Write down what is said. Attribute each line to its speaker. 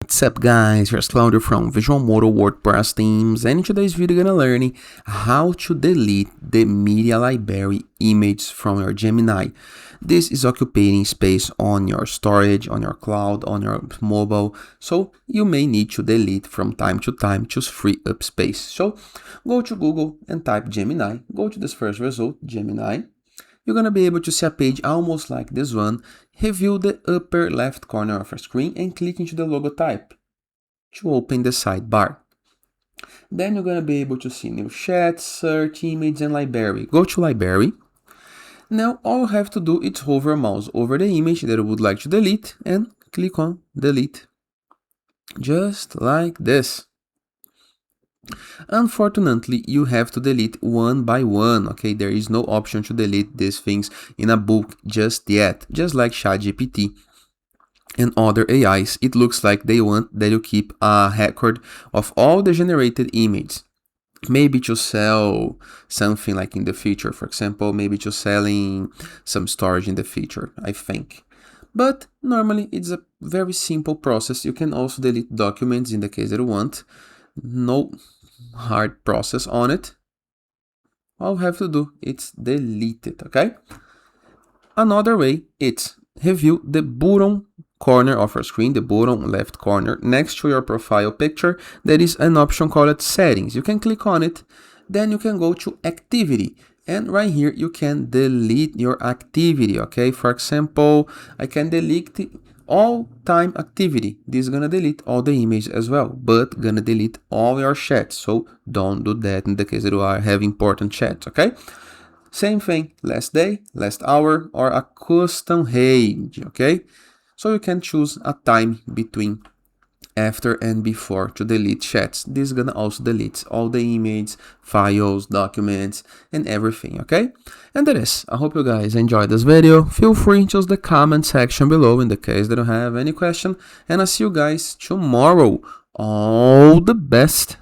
Speaker 1: What's up guys, here's Claudio from Visual Modo WordPress Themes, and in today's video you're gonna learn how to delete the media library image from your Gemini. This is occupying space on your storage, on your cloud, on your mobile, so you may need to delete from time to time to free up space. So go to Google and type Gemini, go to this first result, Gemini. You're going to be able to see a page almost like this one. Review the upper left corner of your screen and click into the logo type to open the sidebar. Then you're going to be able to see new chat, search, image, and library. Go to library. Now all you have to do is hover a mouse over the image that you would like to delete and click on delete. Just like this. Unfortunately, you have to delete one by one, okay? There is no option to delete these things in a bulk just yet. Just like ChatGPT and other AIs, it looks like they want that you keep a record of all the generated images. Maybe to sell something like in the future, for example, maybe to selling some storage in the future, I think. But normally it's a very simple process. You can also delete documents in the case that you want. No hard process on it. All you have to do is delete it, okay? Another way is review the bottom corner of your screen, the bottom left corner next to your profile picture. There is an option called settings. You can click on it, then you can go to activity, and right here you can delete your activity, okay? For example, I can delete all time activity. This is gonna delete all the images as well, but gonna delete all your chats, so don't do that in the case that you are having important chats, okay? Same thing, last day, last hour, or a custom range, okay? So you can choose a time between after and before to delete chats. This is gonna also delete all the images, files, documents, and everything, okay? And that is, I hope you guys enjoyed this video. Feel free to use the comment section below in the case that you have any question, and I'll see you guys tomorrow. All the best!